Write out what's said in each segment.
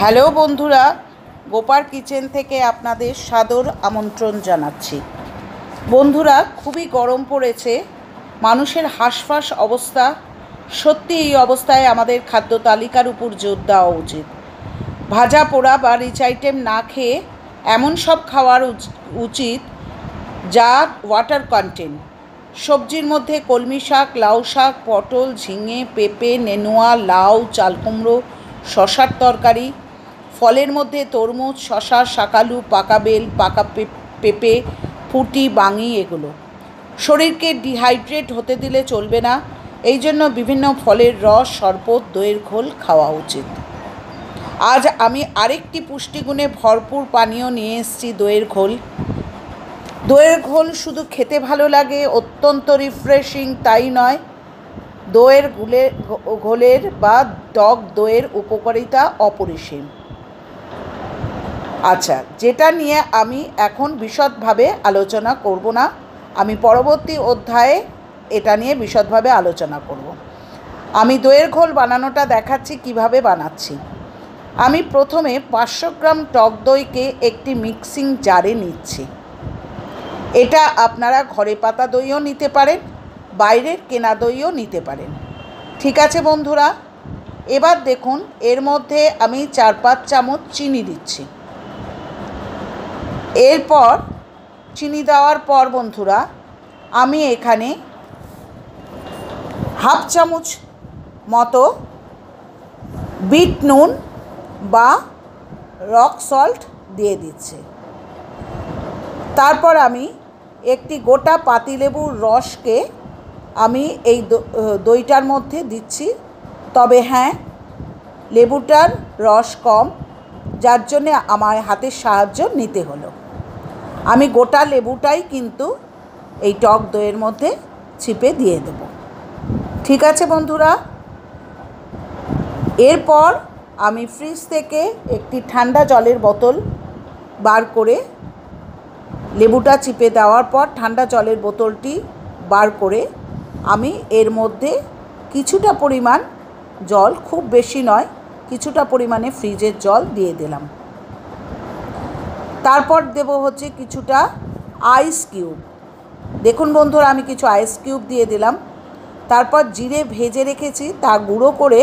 Hello বন্ধুরা, গোপার kitchen থেকে আপনাদের সাদর আমন্ত্রণ জানাচ্ছি। বন্ধুরা, খুবই গরম পড়েছে, মানুষের হাঁসফাঁস অবস্থা। সত্যি এই অবস্থায় আমাদের খাদ্য তালিকার উপর জোর দেওয়া উচিত। ভাজা পোড়া বা রিচ আইটেম না খেয়ে এমন সব খাওয়ার উচিত যা ওয়াটার কন্টেন্ট। সবজির মধ্যে কলমি শাক, লাউ শাক, পটল, ঝিঙে, পেঁপে, নেনুয়া, লাউ, চালকুমড়ো, শশার তরকারি। ফলের মধ্যে তরমুজ, শশা, শাকালু, পাকা বেল, পাকা পেঁপে, ফুটি, বাঙি এগুলো। শরীরকে ডিহাইড্রেট হতে দিলে চলবে না, এই জন্য বিভিন্ন ফলের রস, শরবত, দইয়ের ঘোল খাওয়া উচিত। আজ আমি আরেকটি পুষ্টিগুণে ভরপুর পানীয় নিয়ে এসেছি, দইয়ের ঘোল। দইয়ের ঘোল শুধু খেতে ভালো লাগে, অত্যন্ত রিফ্রেশিং তাই নয়, দইয়ের ঘোলের বা টক দইয়ের উপকারিতা অপরিসীম। আচ্ছা, যেটা নিয়ে আমি এখন বিশদভাবে আলোচনা করব না, আমি পরবর্তী অধ্যায়ে এটা নিয়ে বিশদভাবে আলোচনা করব। আমি দইয়ের ঘোল বানানোটা দেখাচ্ছি কিভাবে বানাচ্ছি। আমি প্রথমে 500 গ্রাম টক দইকে একটি মিক্সিং জারে নিচ্ছি। এটা আপনারা ঘরে পাতা দইও নিতে পারেন, বাইরের কেনা দইও নিতে পারেন। ঠিক আছে বন্ধুরা, এবার দেখুন এর মধ্যে আমি 4-5 চামচ চিনি দিচ্ছি। এরপর চিনি দেওয়ার পর বন্ধুরা আমি এখানে হাফ চামচ মতো বিট নুন বা রক সল্ট দিয়ে দিচ্ছি। তারপর আমি একটি গোটা পাতিলেবুর রসকে আমি এই দইটার মধ্যে দিচ্ছি। তবে হ্যাঁ, লেবুটার রস কম, যার জন্যে আমার হাতের সাহায্য নিতে হলো। আমি গোটা লেবুটাই কিন্তু এই টক দইয়ের মধ্যে চিপে দিয়ে দেব। ঠিক আছে বন্ধুরা, এরপর আমি ফ্রিজ থেকে একটি ঠান্ডা জলের বোতল বার করে, লেবুটা চিপে দেওয়ার পর ঠান্ডা জলের বোতলটি বার করে আমি এর মধ্যে কিছুটা পরিমাণ জল, খুব বেশি নয়, কিছুটা পরিমাণে ফ্রিজের জল দিয়ে দিলাম। তারপর দেব হচ্ছে কিছুটা আইস কিউব। দেখুন বন্ধুরা, আমি কিছু আইস কিউব দিয়ে দিলাম। তারপর জিরে ভেজে রেখেছি তা গুঁড়ো করে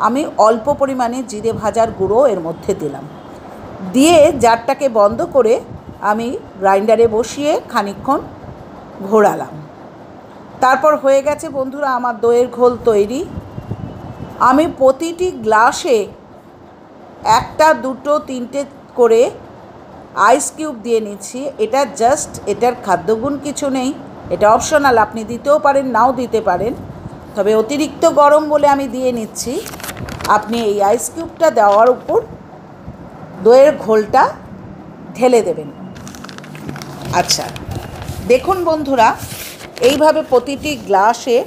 আমি অল্প পরিমাণে জিরে ভাজার গুঁড়ো এর মধ্যে দিলাম। দিয়ে জারটাকে বন্ধ করে আমি গ্রাইন্ডারে বসিয়ে খানিকক্ষণ ঘোরালাম। তারপর হয়ে গেছে বন্ধুরা আমার দইয়ের ঘোল তৈরি। আমি প্রতিটি গ্লাসে 1, 2, 3 করে আইস কিউব দিয়ে নিচ্ছি। এটা জাস্ট, এটার খাদ্যগুণ কিছু নেই, এটা অপশনাল, আপনি দিতেও পারেন, নাও দিতে পারেন, তবে অতিরিক্ত গরম বলে আমি দিয়ে নিচ্ছি। আপনি এই আইস কিউবটা দেওয়ার উপর দইয়ের ঘোলটা ঢেলে দেবেন। আচ্ছা, দেখুন বন্ধুরা, এইভাবে প্রতিটি গ্লাসে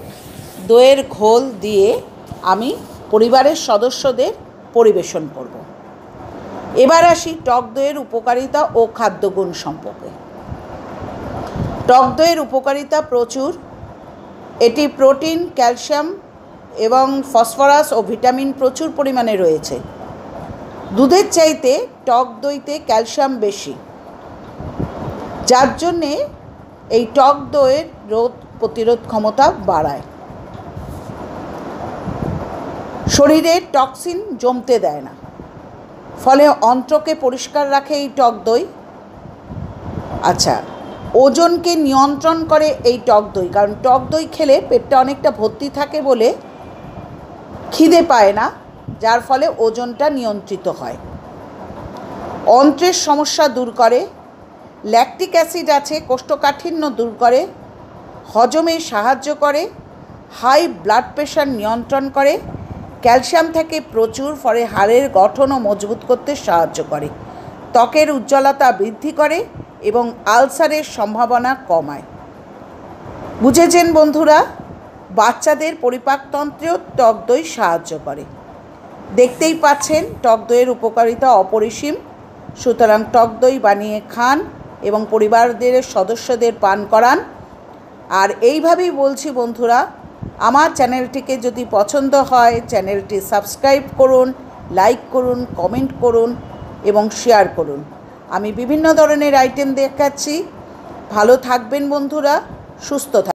দইয়ের ঘোল দিয়ে আমি পরিবারের সদস্যদের পরিবেশন করব। এবার আসি টক দইয়ের উপকারিতা ও খাদ্যগুণ সম্পর্কে। টক দইয়ের উপকারিতা প্রচুর। এটি প্রোটিন, ক্যালসিয়াম এবং ফসফরাস ও ভিটামিন প্রচুর পরিমাণে রয়েছে। দুধের চাইতে টক দইতে ক্যালসিয়াম বেশি, যার জন্যে এই টক দইয়ের রোগ প্রতিরোধ ক্ষমতা বাড়ায়। শরীরে টক্সিন জমতে দেয় না, ফলে অন্ত্রকে পরিষ্কার রাখে এই টক দই। আচ্ছা, ওজনকে নিয়ন্ত্রণ করে এই টক দই, কারণ টক দই খেলে পেটটা অনেকটা ভর্তি থাকে বলে খিদে পায় না, যার ফলে ওজনটা নিয়ন্ত্রিত হয়। অন্ত্রের সমস্যা দূর করে। ল্যাকটিক অ্যাসিড আছে, কোষ্ঠকাঠিন্য দূর করে, হজমে সাহায্য করে, হাই ব্লাড প্রেশার নিয়ন্ত্রণ করে, ক্যালসিয়াম থাকে প্রচুর, ফলে হাড়ের গঠনও মজবুত করতে সাহায্য করে, ত্বকের উজ্জ্বলতা বৃদ্ধি করে এবং আলসারের সম্ভাবনা কমায়। বুঝেছেন বন্ধুরা, বাচ্চাদের পরিপাকতন্ত্রেও টক দই সাহায্য করে। দেখতেই পাচ্ছেন টক দইয়ের উপকারিতা অপরিসীম। সুতরাং টক দই বানিয়ে খান এবং পরিবারের সদস্যদের পান করান। আর এইভাবেই বলছি বন্ধুরা, আমার চ্যানেলটিকে যদি পছন্দ হয় চ্যানেলটি সাবস্ক্রাইব করুন লাইক করুন, কমেন্ট করুন এবং শেয়ার করুন। আমি বিভিন্ন ধরনের আইটেম দেখাচ্ছি। ভালো থাকবেন বন্ধুরা, সুস্থ থাকবেন।